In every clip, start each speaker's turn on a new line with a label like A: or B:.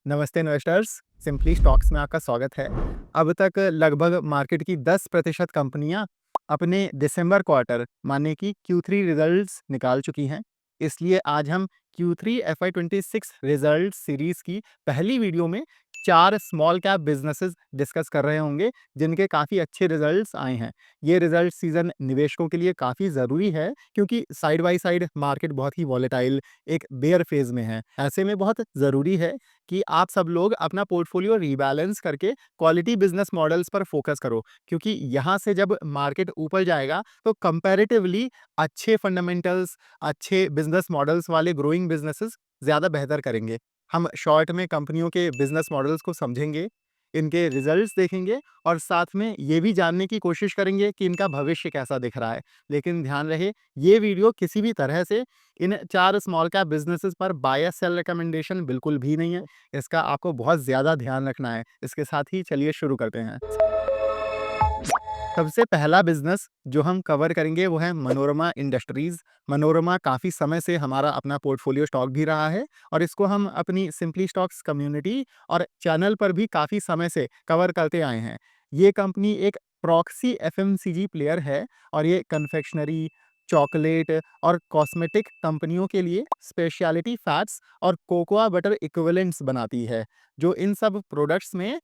A: नमस्ते investors. Simply stocks में आपका स्वागत है। अब तक लगभग मार्केट की 10% कंपनियां अपने दिसंबर क्वार्टर माने कि Q3 रिजल्ट्स निकाल चुकी हैं। इसलिए आज हम Q3 FY26 रिजल्ट सीरीज की पहली वीडियो में 4 स्मॉल कैप बिजनेसेस डिस्कस कर रहे होंगे जिनके काफ़ी अच्छे रिजल्ट्स आए हैं। ये रिजल्ट सीजन निवेशकों के लिए काफ़ी ज़रूरी है क्योंकि साइड बाय साइड मार्केट बहुत ही वॉलेटाइल एक बेयर फेज में है। ऐसे में बहुत ज़रूरी है कि आप सब लोग अपना पोर्टफोलियो रीबैलेंस करके क्वालिटी बिजनेस मॉडल्स पर फोकस करो, क्योंकि यहाँ से जब मार्केट ऊपर जाएगा तो कंपैरेटिवली अच्छे फंडामेंटल्स, अच्छे बिजनेस मॉडल्स वाले ग्रोइंग बिजनेसेस ज़्यादा बेहतर करेंगे। हम शॉर्ट में कंपनियों के बिजनेस मॉडल्स को समझेंगे, इनके रिजल्ट्स देखेंगे और साथ में ये भी जानने की कोशिश करेंगे कि इनका भविष्य कैसा दिख रहा है। लेकिन ध्यान रहे, ये वीडियो किसी भी तरह से इन 4 स्मॉल कैप बिजनेसेस पर बाय सेल रिकमेंडेशन बिल्कुल भी नहीं है। इसका आपको बहुत ज़्यादा ध्यान रखना है। इसके साथ ही चलिए शुरू करते हैं। सबसे पहला बिजनेस जो हम कवर करेंगे वो है मनोरमा इंडस्ट्रीज। मनोरमा काफ़ी समय से हमारा अपना पोर्टफोलियो स्टॉक भी रहा है और इसको हम अपनी सिंपली स्टॉक्स कम्युनिटी और चैनल पर भी काफ़ी समय से कवर करते आए हैं। ये कंपनी एक प्रॉक्सी एफएमसीजी प्लेयर है और ये कन्फेक्शनरी, चॉकलेट और कॉस्मेटिक कंपनियों के लिए स्पेशलिटी फैट्स और कोकोआ बटर इक्विवेलेंट्स बनाती है, जो इन सब प्रोडक्ट्स में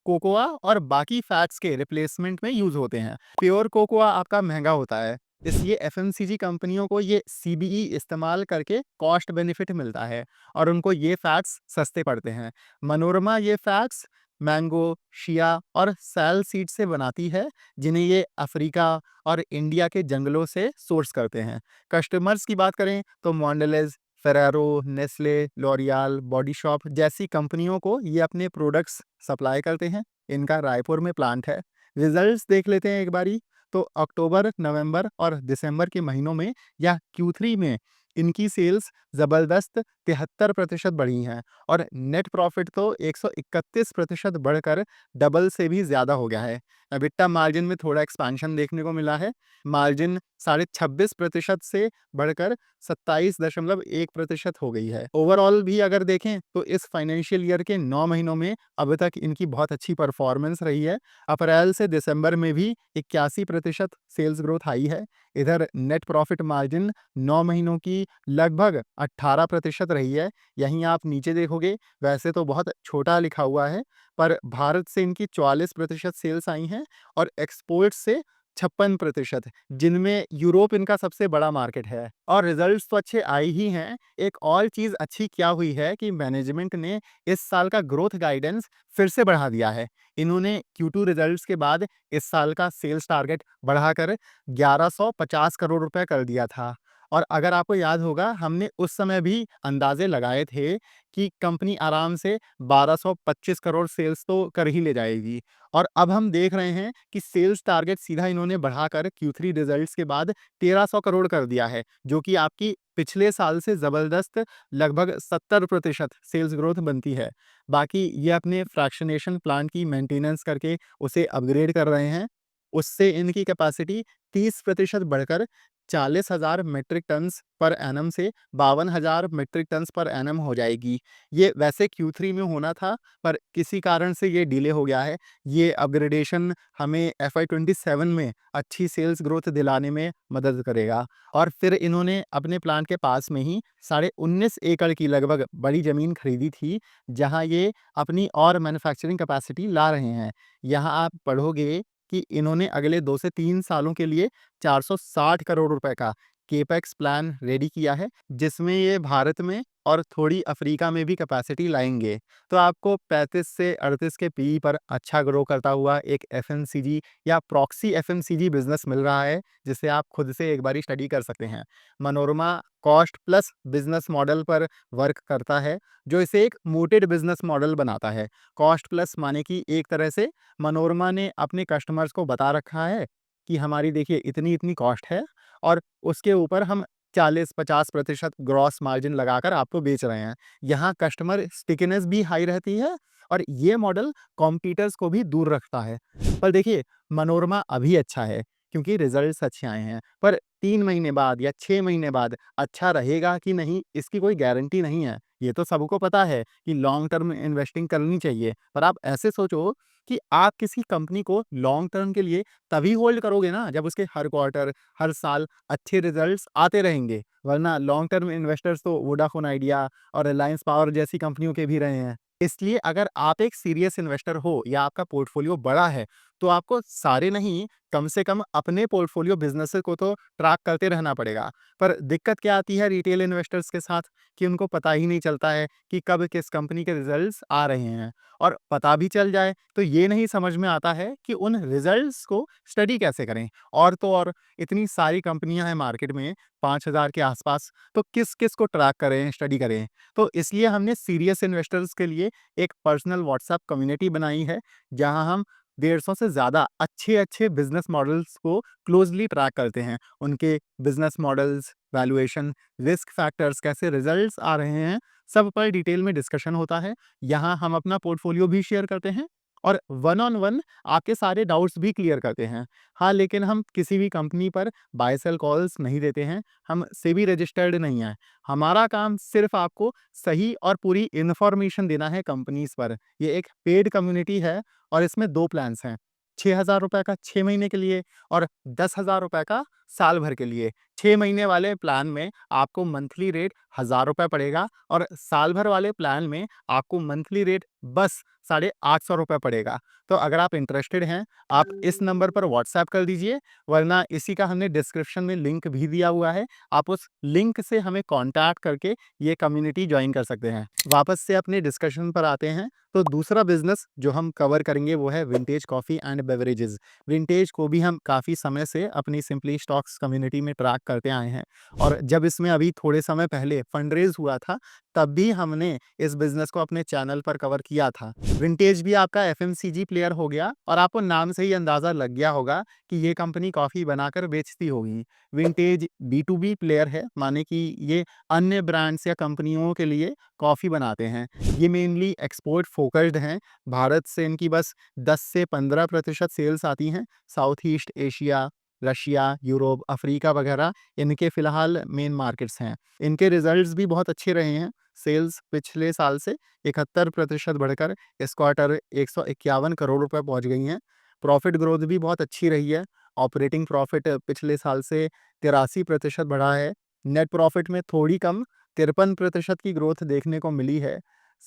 A: कोकोआ और बाकी फैट्स के रिप्लेसमेंट में यूज होते हैं। प्योर कोकोआ आपका महंगा होता है, इसलिए एफएमसीजी कंपनियों को ये सीबीई इस्तेमाल करके कॉस्ट बेनिफिट मिलता है और उनको ये फैट्स सस्ते पड़ते हैं। मनोरमा ये फैट्स मैंगो, शिया और सैल सीड से बनाती है, जिन्हें ये अफ्रीका और इंडिया के जंगलों से सोर्स करते हैं। कस्टमर्स की बात करें तो Mondelez, Ferrero, Nestle, L'Oreal, Body Shop जैसी कंपनियों को ये अपने प्रोडक्ट्स सप्लाई करते हैं। इनका रायपुर में प्लांट है। रिजल्ट्स देख लेते हैं एक बारी। तो अक्टूबर, नवंबर और दिसंबर के महीनों में या Q3 में इनकी सेल्स ज़बरदस्त 73% बढ़ी हैं और नेट प्रॉफिट तो 131% बढ़कर डबल से भी ज़्यादा हो गया है। एबिटा मार्जिन में थोड़ा एक्सपेंशन देखने को मिला है। मार्जिन 26.5% से बढ़कर 27.1% हो गई है। ओवरऑल भी अगर देखें तो इस फाइनेंशियल ईयर के 9 महीनों में अब तक इनकी बहुत अच्छी परफॉर्मेंस रही है। अप्रैल से दिसंबर में भी 81% सेल्स ग्रोथ आई है। इधर नेट प्रॉफिट मार्जिन 9 महीनों की लगभग 18% रही है। यहीं आप नीचे देखोगे, वैसे तो बहुत छोटा लिखा हुआ है, पर भारत से इनकी 44% सेल्स आई हैं और एक्सपोर्ट से 56%, जिनमें यूरोप इनका सबसे बड़ा मार्केट है। और रिजल्ट्स तो अच्छे आए ही हैं। एक और चीज़ अच्छी क्या हुई है कि मैनेजमेंट ने इस साल का ग्रोथ गाइडेंस फिर से बढ़ा दिया है। इन्होंने Q2 रिजल्ट्स के बाद इस साल का सेल्स टारगेट बढ़ाकर 1150 करोड़ रुपए कर दिया था। और अगर आपको याद होगा, हमने उस समय भी अंदाजे लगाए थे कि कंपनी आराम से 1225 करोड़ सेल्स तो कर ही ले जाएगी। और अब हम देख रहे हैं कि सेल्स टारगेट सीधा इन्होंने बढ़ाकर Q3 रिजल्ट्स के बाद 1300 करोड़ कर दिया है, जो कि आपकी पिछले साल से ज़बरदस्त लगभग 70% सेल्स ग्रोथ बनती है। बाकी ये अपने फ्रैक्शनेशन प्लांट की मेंटेनेंस करके उसे अपग्रेड कर रहे हैं। उससे इनकी कैपेसिटी 30% बढ़कर 40,000 मेट्रिक टन्स पर एनम से 52,000 मेट्रिक टन्स पर एनम हो जाएगी। ये वैसे Q3 में होना था, पर किसी कारण से ये डिले हो गया है। ये अपग्रेडेशन हमें FY27 में अच्छी सेल्स ग्रोथ दिलाने में मदद करेगा। और फिर इन्होंने अपने प्लांट के पास में ही 19.5 एकड़ की लगभग बड़ी ज़मीन खरीदी थी, जहाँ ये अपनी और मैन्युफैक्चरिंग कैपेसिटी ला रहे हैं। यहाँ आप पढ़ोगे कि इन्होंने अगले 2 से 3 सालों के लिए 460 करोड़ रुपए का केपेक्स प्लान रेडी किया है, जिसमें ये भारत में और थोड़ी अफ्रीका में भी कैपेसिटी लाएंगे। तो आपको 35 से 38 के पीई पर अच्छा ग्रो करता हुआ एक एफएमसीजी या प्रॉक्सी एफएमसीजी बिजनेस मिल रहा है, जिसे आप खुद से एक बारी स्टडी कर सकते हैं। Manorama cost plus business model पर वर्क करता है, जो इसे एक मोटेड बिजनेस मॉडल बनाता है। कॉस्ट प्लस माने कि एक तरह से मनोरमा ने अपने कस्टमर्स को बता रखा है कि हमारी देखिए इतनी-इतनी कॉस्ट है और उसके ऊपर हम 40-50% ग्रॉस मार्जिन लगाकर आपको बेच रहे हैं। यहाँ कस्टमर स्टिकीनेस भी हाई रहती है और ये मॉडल कॉम्पिटिटर्स को भी दूर रखता है। पर देखिए, मनोरमा अभी अच्छा है क्योंकि रिजल्ट्स अच्छे आए हैं, पर 3 महीने बाद या 6 महीने बाद अच्छा रहेगा कि नहीं, इसकी कोई गारंटी नहीं है। ये तो सबको पता है कि लॉन्ग टर्म इन्वेस्टिंग करनी चाहिए, पर आप ऐसे सोचो कि आप किसी कंपनी को लॉन्ग टर्म के लिए तभी होल्ड करोगे ना जब उसके हर क्वार्टर, हर साल अच्छे रिजल्ट्स आते रहेंगे। वरना लॉन्ग टर्म इन्वेस्टर्स तो वोडाफोन आइडिया और रिलायंस पावर जैसी कंपनियों के भी रहे हैं। इसलिए अगर आप एक सीरियस इन्वेस्टर हो या आपका पोर्टफोलियो बड़ा है, तो आपको सारे नहीं, कम से कम अपने पोर्टफोलियो बिज़नेसेस को तो ट्रैक करते रहना पड़ेगा। पर दिक्कत क्या आती है रिटेल इन्वेस्टर्स के साथ कि उनको पता ही नहीं चलता है कि कब किस कंपनी के रिजल्ट्स आ रहे हैं, और पता भी चल जाए तो ये नहीं समझ में आता है कि उन रिजल्ट्स को स्टडी कैसे करें। और तो और इतनी सारी कंपनियां हैं मार्केट में, 5,000 के आसपास, तो किस-किस को ट्रैक करें, स्टडी करें। तो इसलिए हमने सीरियस इन्वेस्टर्स के लिए एक पर्सनल व्हाट्सएप कम्युनिटी बनाई है, जहां हम 150 से ज़्यादा अच्छे-अच्छे बिज़नेस मॉडल्स को क्लोज़ली ट्रैक करते हैं। उनके business models, valuation, risk factors, कैसे रिजल्ट्स आ रहे हैं, सब पर डिटेल में डिस्कशन होता है। यहाँ हम अपना पोर्टफोलियो भी शेयर करते हैं और वन ऑन वन आपके सारे डाउट्स भी क्लियर करते हैं। हाँ, लेकिन हम किसी भी कंपनी पर बाय सेल कॉल्स नहीं देते हैं, हम सेबी रजिस्टर्ड नहीं हैं। हमारा काम सिर्फ़ आपको सही और पूरी इन्फॉर्मेशन देना है कंपनीज़ पर। ये एक पेड कम्युनिटी है और इसमें 2 प्लान्स हैं, ₹6000 का 6 महीने के लिए और ₹10,000 का साल भर के लिए। 6 महीने वाले प्लान में आपको मंथली रेट ₹1000 पड़ेगा और साल भर वाले प्लान में आपको मंथली रेट बस ₹850 पड़ेगा। तो अगर आप इंटरेस्टेड हैं, आप इस नंबर पर व्हाट्सएप कर दीजिए, वरना इसी का हमने डिस्क्रिप्शन में लिंक भी दिया हुआ है। आप उस लिंक से हमें कॉन्टैक्ट करके ये कम्युनिटी जॉइन कर सकते हैं। वापस से अपने डिस्कशन पर आते हैं, तो दूसरा बिज़नेस जो हम कवर करेंगे वो है vintage coffee and beverages. Vintage को भी हम काफ़ी समय से अपनी सिंपली स्टॉक्स कम्युनिटी में ट्रैक करते आए हैं, और जब इसमें अभी थोड़े समय पहले फंड रेज़ हुआ था, तब भी हमने इस बिज़नेस को अपने चैनल पर कवर किया था। विंटेज भी आपका एफएमसीजी प्लेयर हो गया और आपको नाम से ही अंदाज़ा लग गया होगा कि ये कंपनी कॉफ़ी बनाकर बेचती होगी। विंटेज बी2बी प्लेयर है, माने कि ये अन्य ब्रांड्स या कंपनियों के लिए कॉफ़ी बनाते हैं। ये मेनली एक्सपोर्ट फ़ोकस्ड हैं। भारत से इनकी बस 10 से 15% सेल्स आती हैं। South east Asia, Russia, Europe, Africa वगैरह इनके फ़िलहाल मेन मार्केट्स हैं। इनके रिज़ल्ट्स भी बहुत अच्छे रहे हैं। सेल्स पिछले साल से 71% बढ़कर इस क्वार्टर ₹151 करोड़ पहुँच गई हैं। प्रॉफ़िट ग्रोथ भी बहुत अच्छी रही है। ऑपरेटिंग प्रॉफ़िट पिछले साल से 83% बढ़ा है। नेट प्रॉफ़िट में थोड़ी कम 53% की ग्रोथ देखने को मिली है।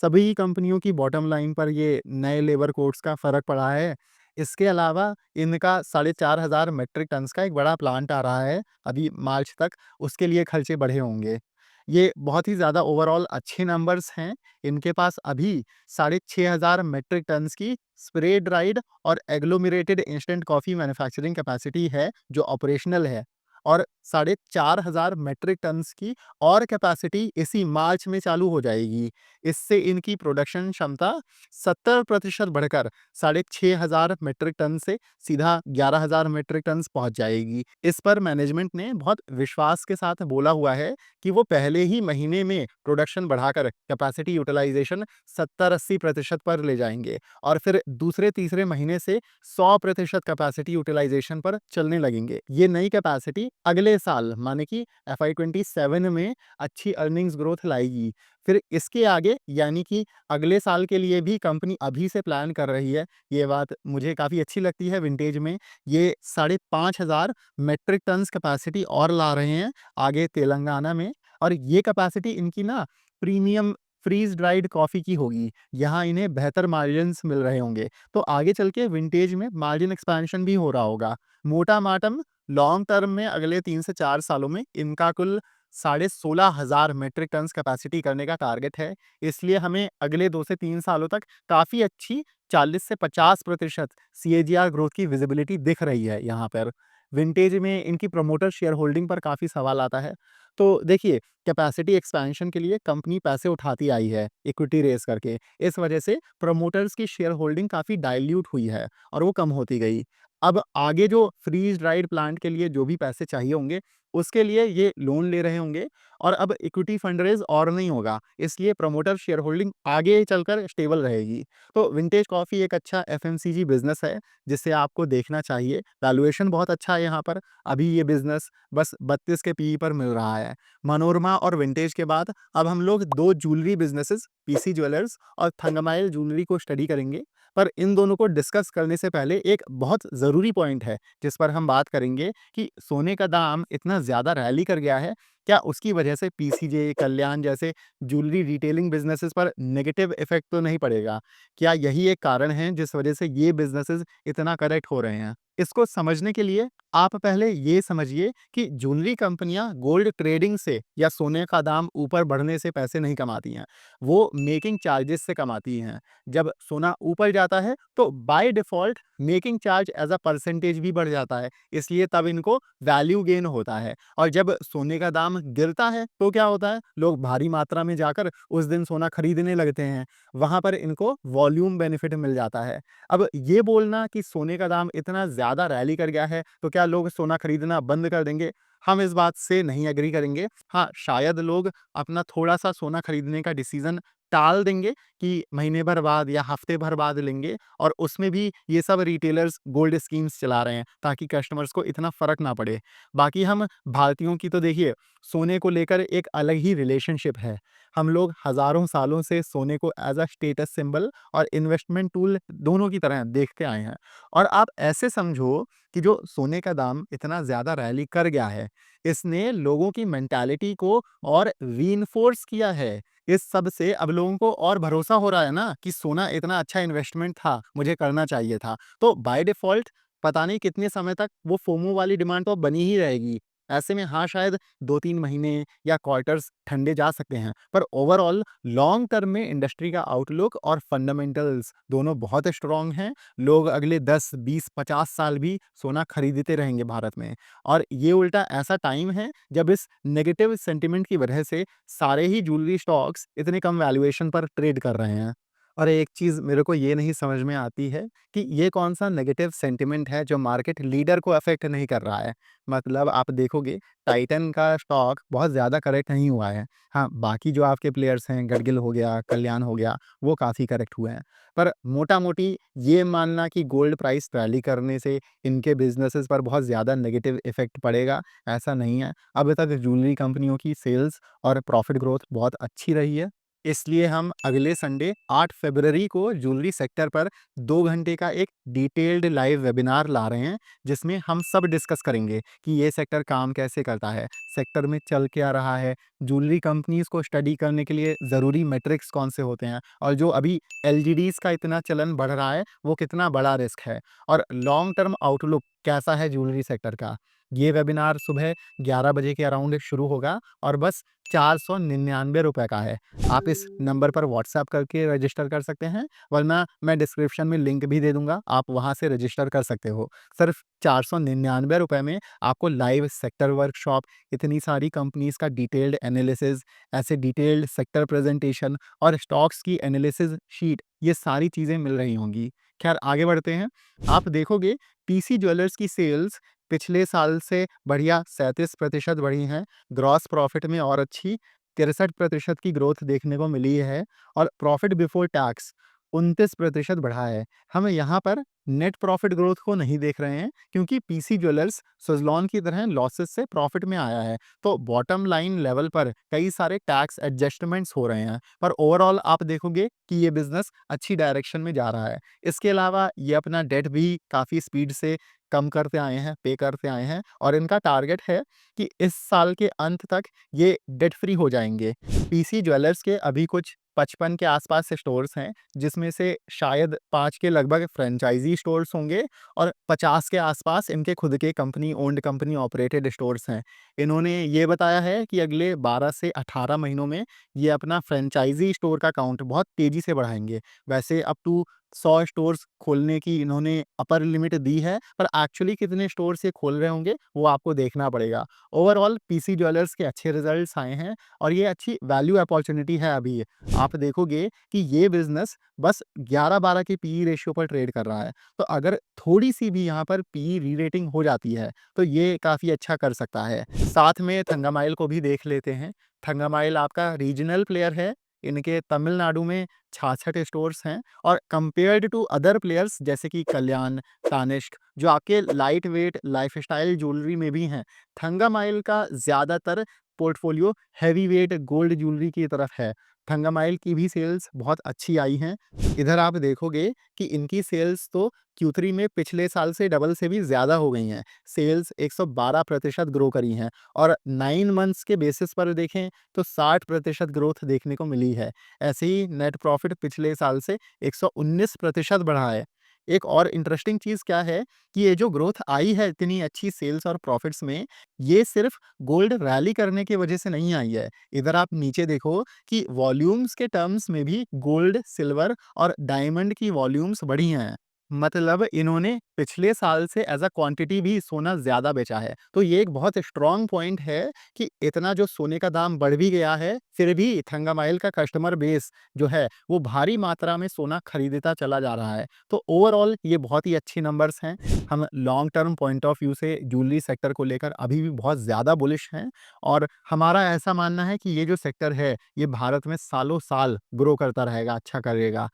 A: सभी कंपनियों की बॉटम लाइन पर ये नए लेबर कोड्स का फ़र्क पड़ा है। इसके अलावा इनका 4,500 मेट्रिक टन्स का एक बड़ा प्लांट आ रहा है, अभी मार्च तक, उसके लिए खर्चे बढ़े होंगे। ये बहुत ही ज़्यादा ओवरऑल अच्छे नंबर्स हैं। इनके पास अभी 6,500 मेट्रिक टन्स की स्प्रे ड्राइड और एग्लोमेरेटेड इंस्टेंट कॉफ़ी मैन्युफैक्चरिंग कैपेसिटी है, जो ऑपरेशनल है, और 4,500 मेट्रिक टन्स की और कैपेसिटी इसी मार्च में चालू हो जाएगी। इससे इनकी प्रोडक्शन क्षमता 70% बढ़कर 6,500 मेट्रिक टन से सीधा 11,000 मेट्रिक टन्स पहुंच जाएगी। इस पर मैनेजमेंट ने बहुत विश्वास के साथ बोला हुआ है कि वो पहले ही महीने में प्रोडक्शन बढ़ाकर कैपेसिटी यूटिलाइजेशन 70-80% पर ले जाएंगे और फिर दूसरे तीसरे महीने से 100% कैपेसिटी यूटिलाइजेशन पर चलने लगेंगे। ये नई कैपेसिटी अगले साल माने कि FY27 में अच्छी अर्निंग्स ग्रोथ लाएगी। फिर इसके आगे यानी कि अगले साल के लिए भी कंपनी अभी से प्लान कर रही है। ये बात मुझे काफ़ी अच्छी लगती है विंटेज में। ये 5,500 मेट्रिक टन्स कैपेसिटी और ला रहे हैं आगे तेलंगाना में, और ये कैपेसिटी इनकी ना प्रीमियम फ्रीज़ ड्राइड कॉफ़ी की होगी। यहाँ इन्हें बेहतर मार्जिन्स मिल रहे होंगे। तो आगे चल के विंटेज में मार्जिन एक्सपेंशन भी हो रहा होगा। मोटा-माटम लॉन्ग टर्म में अगले 3 से 4 सालों में इनका कुल 16,500 मेट्रिक टन्स कैपेसिटी करने का टारगेट है। इसलिए हमें अगले 2 से 3 सालों तक काफ़ी अच्छी 40 से 50% सीएजीआर ग्रोथ की विजिबिलिटी दिख रही है यहाँ पर। विंटेज में इनकी प्रमोटर शेयर होल्डिंग पर काफ़ी सवाल आता है। तो देखिए, कैपेसिटी एक्सपेंशन के लिए कंपनी पैसे उठाती आई है इक्विटी रेज़ करके। इस वजह से प्रमोटर्स की शेयर होल्डिंग काफ़ी डाइल्यूट हुई है और वो कम होती गई। अब आगे जो फ्रीज़ ड्राइड प्लांट के लिए जो भी पैसे चाहिए होंगे, उसके लिए ये लोन ले रहे होंगे और अब इक्विटी फंड रेज़ और नहीं होगा, इसलिए प्रमोटर शेयर होल्डिंग आगे चलकर स्टेबल रहेगी। तो विंटेज कॉफ़ी एक अच्छा एफएमसीजी बिज़नेस है, जिसे आपको देखना चाहिए। वैल्यूएशन बहुत अच्छा है यहाँ पर, अभी ये बिज़नेस बस 32 के पीई पर मिल रहा है। मनोरमा और विंटेज के बाद अब हम लोग 2 ज्वेलरी बिज़नेसेस पीसी ज्वेलर्स और थंगमाइल ज्वेलरी को स्टडी करेंगे। पर इन दोनों को डिस्कस करने से पहले एक बहुत ज़रूरी पॉइंट है, जिस पर हम बात करेंगे कि सोने का दाम इतना ज़्यादा रैली कर गया है, क्या उसकी वजह से पीसीजे, कल्याण जैसे ज्वेलरी रिटेलिंग बिज़नेसेस पर नेगेटिव इफ़ेक्ट तो नहीं पड़ेगा? क्या यही एक कारण है जिस वजह से ये बिज़नेसेस इतना करेक्ट हो रहे हैं? इसको समझने के लिए आप पहले ये समझिए कि ज्वेलरी कंपनियां गोल्ड ट्रेडिंग से या सोने का दाम ऊपर बढ़ने से पैसे नहीं कमाती हैं, वो मेकिंग चार्जेस से कमाती हैं। जब सोना ऊपर जाता है तो by default making charge as a percentage भी बढ़ जाता है, इसलिए तब इनको वैल्यू गेन होता है। और जब सोने का दाम गिरता है तो क्या होता है, लोग भारी मात्रा में जाकर उस दिन सोना खरीदने लगते हैं, वहां पर इनको वॉल्यूम बेनिफिट मिल जाता है। अब ये बोलना कि सोने का दाम इतना ज़्यादा रैली कर गया है, तो क्या लोग सोना खरीदना बंद कर देंगे? हम इस बात से नहीं एग्री करेंगे। हाँ, शायद लोग अपना थोड़ा-सा सोना खरीदने का डिसीज़न टाल देंगे कि महीने भर बाद या हफ्ते भर बाद लेंगे, और उसमें भी ये सब रिटेलर्स गोल्ड स्कीम्स चला रहे हैं, ताकि कस्टमर्स को इतना फ़र्क ना पड़े। बाकी हम भारतीयों की तो देखिए, सोने को लेकर एक अलग ही रिलेशनशिप है। हम लोग हज़ारों सालों से सोने को एज़ अ स्टेटस सिंबल और इन्वेस्टमेंट टूल दोनों की तरह देखते आए हैं। और आप ऐसे समझो कि जो सोने का दाम इतना ज़्यादा रैली कर गया है, इसने लोगों की मेंटालिटी को और रीइंफोर्स किया है। इस सब से अब लोगों को और भरोसा हो रहा है ना कि सोना इतना अच्छा इन्वेस्टमेंट था, मुझे करना चाहिए था। तो बाय डिफ़ॉल्ट पता नहीं कितने समय तक वो फोमो वाली डिमांड तो बनी ही रहेगी। ऐसे में हाँ, शायद 2-3 महीने या क्वार्टर्स ठंडे जा सकते हैं, पर ओवरऑल लॉन्ग टर्म में इंडस्ट्री का आउटलुक और फंडामेंटल्स दोनों बहुत स्ट्रॉन्ग हैं। लोग अगले 10, 20, 50 साल भी सोना खरीदते रहेंगे भारत में। और ये उल्टा ऐसा टाइम है जब इस नेगेटिव सेंटिमेंट की वजह से सारे ही ज्वेलरी स्टॉक्स इतने कम वैल्यूएशन पर ट्रेड कर रहे हैं। और एक चीज़ मेरे को ये नहीं समझ में आती है कि ये कौन-सा नेगेटिव सेंटिमेंट है जो मार्केट लीडर को अफ़ेक्ट नहीं कर रहा है। मतलब आप देखोगे, टाइटन का स्टॉक बहुत ज़्यादा करेक्ट नहीं हुआ है। हाँ, बाकी जो आपके प्लेयर्स हैं, गडगिल हो गया, कल्याण हो गया, वो काफ़ी करेक्ट हुए हैं। पर मोटा-मोटी ये मानना कि गोल्ड प्राइस रैली करने से इनके बिज़नेसेस पर बहुत ज़्यादा नेगेटिव इफ़ेक्ट पड़ेगा, ऐसा नहीं है। अब तक ज्वेलरी कंपनियों की सेल्स और प्रॉफ़िट ग्रोथ बहुत अच्छी रही है। इसलिए हम अगले संडे 8 फ़रवरी को ज्वेलरी सेक्टर पर 2 घंटे का एक डिटेल्ड लाइव वेबिनार ला रहे हैं, जिसमें हम सब डिस्कस करेंगे कि ये सेक्टर काम कैसे करता है, सेक्टर में चल क्या रहा है, ज्वेलरी कंपनीज़ को स्टडी करने के लिए ज़रूरी मैट्रिक्स कौन से होते हैं, और जो अभी एलजीडीज़ का इतना चलन बढ़ रहा है, वो कितना बड़ा रिस्क है, और लॉन्ग टर्म आउटलुक कैसा है ज्वेलरी सेक्टर का। ये वेबिनार सुबह 11 बजे के अराउंड शुरू होगा और बस ₹499 का है। आप इस नंबर पर व्हाट्सएप करके रजिस्टर कर सकते हैं, वरना मैं डिस्क्रिप्शन में लिंक भी दे दूँगा, आप वहाँ से रजिस्टर कर सकते हो। सिर्फ़ ₹499 में आपको लाइव सेक्टर वर्कशॉप, इतनी सारी कंपनीज़ का डिटेल्ड एनालिसिस, ऐसे डिटेल्ड सेक्टर प्रेज़ेंटेशन और स्टॉक्स की एनालिसिस शीट, ये सारी चीज़ें मिल रही होंगी। ख़ैर आगे बढ़ते हैं। आप देखोगे, पीसी ज्वेलर्स की सेल्स पिछले साल से बढ़िया 37% बढ़ी हैं। ग्रॉस प्रॉफ़िट में और अच्छी 63% की ग्रोथ देखने को मिली है, और प्रॉफिट बिफोर टैक्स 29% बढ़ा है। हम यहाँ पर नेट प्रॉफिट ग्रोथ को नहीं देख रहे हैं, क्योंकि पीसी ज्वेलर्स सुज़लॉन की तरह लॉसेस से प्रॉफिट में आया है। तो बॉटम लाइन लेवल पर कई सारे टैक्स एडजस्टमेंट्स हो रहे हैं, पर ओवरऑल आप देखोगे कि ये बिज़नेस अच्छी डायरेक्शन में जा रहा है। इसके अलावा ये अपना डेट भी काफ़ी स्पीड से कम करते आए हैं, पे करते आए हैं, और इनका टारगेट है कि इस साल के अंत तक ये डेट फ्री हो जाएँगे। पीसी ज्वेलर्स के अभी कुछ 55 के आसपास स्टोर्स हैं, जिसमें से शायद 5 के लगभग फ्रेंचाइज़ी स्टोर्स होंगे, और 50 के आसपास इनके खुद के company owned, company operated stores हैं। इन्होंने ये बताया है कि अगले 12 से 18 महीनों में ये अपना फ्रेंचाइज़ी स्टोर का काउंट बहुत तेज़ी से बढ़ाएँगे। वैसे अप टू 100 स्टोर्स खोलने की इन्होंने अपर लिमिट दी है, पर एक्चुअली कितने स्टोर्स ये खोल रहे होंगे, वो आपको देखना पड़ेगा। ओवरऑल पीसी ज्वेलर्स के अच्छे रिजल्ट्स आए हैं और ये अच्छी वैल्यू अपॉर्च्युनिटी है अभी। आप देखोगे कि ये बिज़नेस बस 11-12 के पीई रेशियो पर ट्रेड कर रहा है। तो अगर थोड़ी-सी भी यहाँ पर पीई री-रेटिंग हो जाती है, तो ये काफ़ी अच्छा कर सकता है। साथ में थंगामाइल को भी देख लेते हैं। थंगामाइल आपका रीजनल प्लेयर है। इनके तमिलनाडु में 66 स्टोर्स हैं और कंपेयर्ड टू अदर प्लेयर्स जैसे कि कल्याण, तानिष्क, जो आपके लाइट वेट लाइफस्टाइल ज्वेलरी में भी हैं, थंगामाइल का ज़्यादातर portfolio heavy weight gold jewellery की तरफ है। थंगामाइल की भी सेल्स बहुत अच्छी आई हैं। इधर आप देखोगे कि इनकी सेल्स तो Q3 में पिछले साल से डबल से भी ज़्यादा हो गई हैं। सेल्स 112% ग्रो करी हैं और 9 मंथ्स के बेसिस पर देखें तो 60% ग्रोथ देखने को मिली है। ऐसे ही नेट प्रॉफिट पिछले साल से 119% बढ़ा है। एक और इंटरेस्टिंग चीज़ क्या है कि ये जो ग्रोथ आई है इतनी अच्छी सेल्स और प्रॉफिट्स में, ये सिर्फ़ गोल्ड रैली करने की वजह से नहीं आई है। इधर आप नीचे देखो कि वॉल्यूम्स के टर्म्स में भी गोल्ड, सिल्वर और डायमंड की वॉल्यूम्स बढ़ी हैं। मतलब इन्होंने पिछले साल से एज़ अ क्वांटिटी भी सोना ज़्यादा बेचा है। तो ये एक बहुत स्ट्रॉन्ग पॉइंट है कि इतना जो सोने का दाम बढ़ भी गया है, फिर भी थंगामाइल का कस्टमर बेस जो है, वो भारी मात्रा में सोना खरीदता चला जा रहा है। तो ओवरऑल ये बहुत ही अच्छी नंबर्स हैं। हम long term point of view से ज्वेलरी सेक्टर को लेकर अभी भी बहुत ज़्यादा बुलिश हैं और हमारा ऐसा मानना है कि ये जो सेक्टर है, ये भारत में सालों-साल ग्रो करता रहेगा, अच्छा करेगा।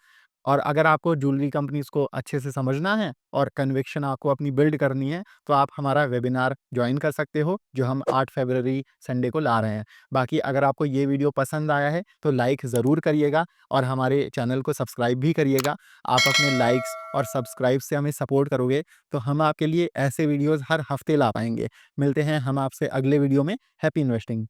A: और अगर आपको ज्वेलरी कंपनीज़ को अच्छे से समझना है और कन्विक्शन आपको अपनी बिल्ड करनी है, तो आप हमारा वेबिनार जॉइन कर सकते हो, जो हम 8 फरवरी संडे को ला रहे हैं। बाकी अगर आपको ये वीडियो पसंद आया है, तो लाइक ज़रूर करिएगा और हमारे चैनल को सब्सक्राइब भी करिएगा। आप अपने लाइक्स और सब्सक्राइब से हमें सपोर्ट करोगे, तो हम आपके लिए ऐसे वीडियोज़ हर हफ्ते ला पाएँगे। मिलते हैं हम आपसे अगले वीडियो में। Happy investing.